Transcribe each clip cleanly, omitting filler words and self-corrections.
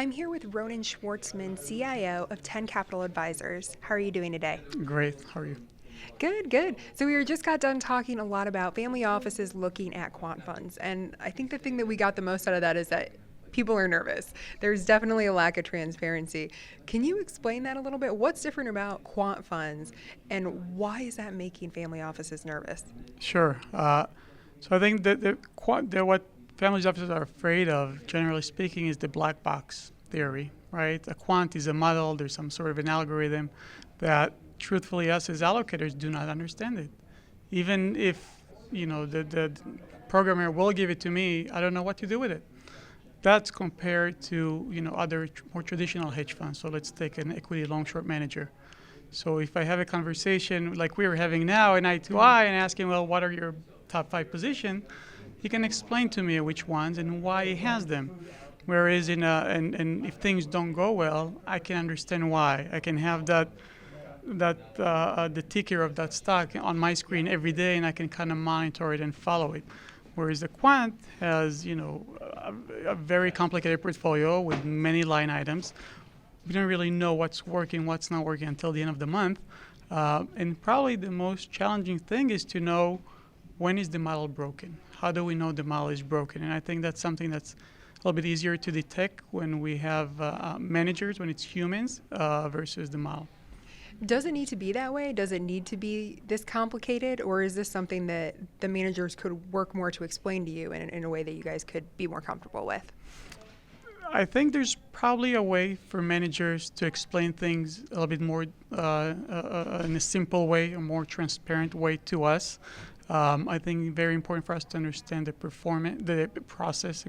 I'm here with Ronen Schwartzman, CIO of 10 Capital Advisors. How are you doing today? Great. How are you? Good, good. So we just got done talking a lot about family offices looking at quant funds. And I think the thing that we got the most out of that is that people are nervous. There's definitely a lack of transparency. Can you explain that a little bit? What's different about quant funds and why is that making family offices nervous? Sure. So I think that what families officers are afraid of, generally speaking, is the black box theory, right? A quant is a model. There's some sort of an algorithm that, truthfully, us as allocators do not understand it. Even if the programmer will give it to me, I don't know what to do with it. That's compared to other more traditional hedge funds. So let's take an equity long-short manager. So if I have a conversation like we're having now in I2I and ask him, well, what are your top 5 positions? He can explain to me which ones and why he has them. Whereas and if things don't go well, I can understand why. I can have the ticker of that stock on my screen every day, and I can kind of monitor it and follow it. Whereas the quant has, a very complicated portfolio with many line items. We don't really know what's working, what's not working until the end of the month. And probably the most challenging thing is to know when is the model broken. How do we know the model is broken? And I think that's something that's a little bit easier to detect when we have managers, when it's humans versus the model. Does it need to be that way? Does it need to be this complicated? Or is this something that the managers could work more to explain to you in a way that you guys could be more comfortable with? I think there's probably a way for managers to explain things a little bit more in a simple way, a more transparent way to us. I think very important for us to understand the process,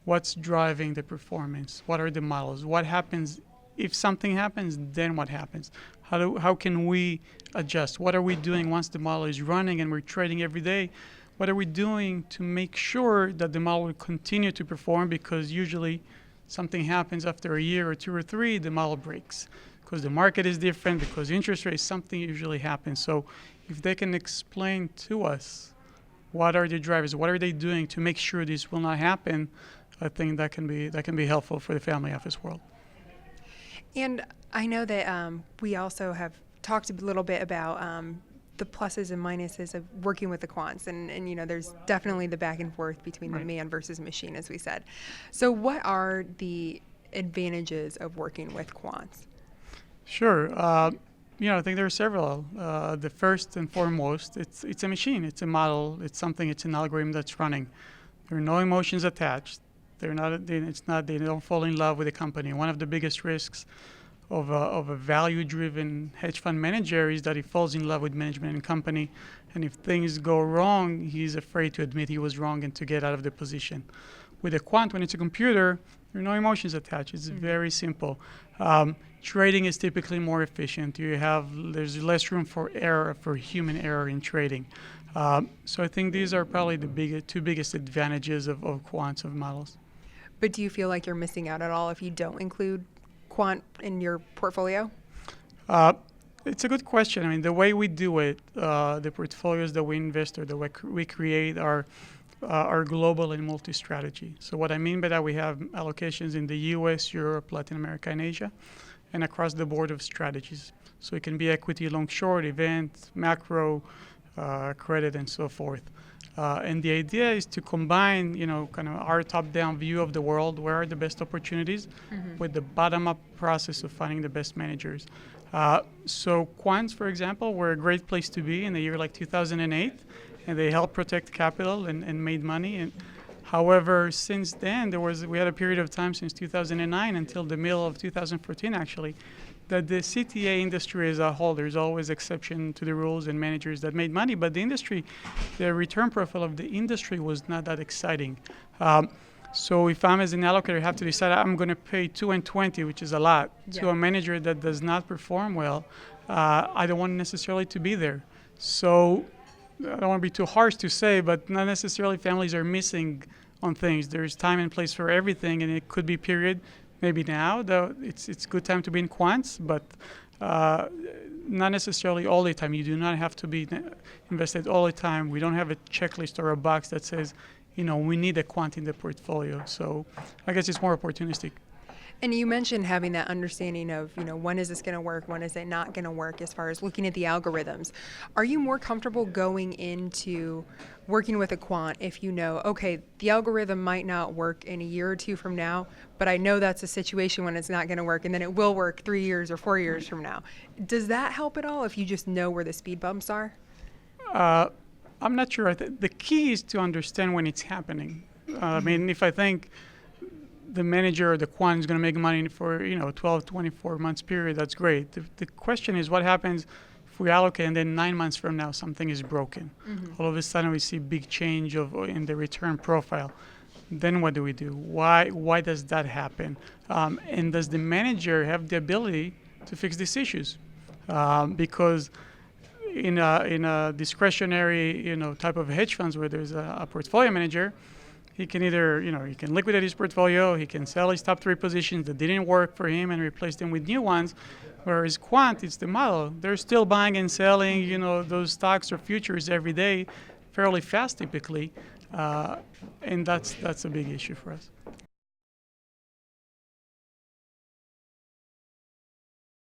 what's driving the performance, what are the models, what happens if something happens, then what happens? How can we adjust? What are we doing once the model is running and we're trading every day? What are we doing to make sure that the model will continue to perform? Because usually something happens after a year or 2 or 3, the model breaks. Because the market is different, because interest rates, something usually happens. So if they can explain to us what are the drivers, what are they doing to make sure this will not happen, I think that can be helpful for the family office world. And I know that we also have talked a little bit about the pluses and minuses of working with the quants. And there's definitely the back and forth between the man versus machine, as we said. So what are the advantages of working with quants? Sure. I think there are several. The first and foremost, it's a machine. It's a model. It's an algorithm that's running. There are no emotions attached. They don't fall in love with the company. One of the biggest risks of a value-driven hedge fund manager is that he falls in love with management and company, and if things go wrong, he's afraid to admit he was wrong and to get out of the position. With a quant, when it's a computer, there are no emotions attached. It's very simple. Trading is typically more efficient. There's less room for error, for human error in trading. So I think these are probably the two biggest advantages of quants, of models. But do you feel like you're missing out at all if you don't include quant in your portfolio? It's a good question. I mean, the way we do it, the portfolios that we invest or the way we create are global and multi-strategy. So what I mean by that, we have allocations in the U.S., Europe, Latin America, and Asia, and across the board of strategies. So it can be equity, long, short, event, macro, credit, and so forth. And the idea is to combine, kind of our top-down view of the world, where are the best opportunities, with the bottom-up process of finding the best managers. So quants, for example, were a great place to be in a year like 2008, and they helped protect capital and made money. And however, since then, we had a period of time since 2009 until the middle of 2014, actually, that the CTA industry as a whole, there's always exception to the rules and managers that made money, but the return profile of the industry was not that exciting. So if I'm as an allocator, have to decide I'm going to pay 2 and 20, which is a lot, to a manager that does not perform well, I don't want necessarily to be there. So I don't want to be too harsh to say, but not necessarily families are missing on things. There's time and place for everything, and it could be period. Maybe now, though, it's a good time to be in quants, but not necessarily all the time. You do not have to be invested all the time. We don't have a checklist or a box that says, we need a quant in the portfolio. So I guess it's more opportunistic. And you mentioned having that understanding of, when is this going to work, when is it not going to work, as far as looking at the algorithms. Are you more comfortable going into working with a quant if you know, okay, the algorithm might not work in a year or two from now, but I know that's a situation when it's not going to work, and then it will work 3 years or 4 years from now? Does that help at all if you just know where the speed bumps are? I'm not sure. The key is to understand when it's happening. I mean, if I think the manager or the quant is going to make money for 12, 24 months period, that's great. The question is what happens if we allocate and then 9 months from now something is broken. All of a sudden we see big change in the return profile. Then what do we do? Why does that happen? And does the manager have the ability to fix these issues? Because in a discretionary type of hedge funds where there's a portfolio manager, he can either, he can liquidate his portfolio, he can sell his top 3 positions that didn't work for him and replace them with new ones. Whereas quant, it's the model. They're still buying and selling, those stocks or futures every day, fairly fast typically, and that's a big issue for us.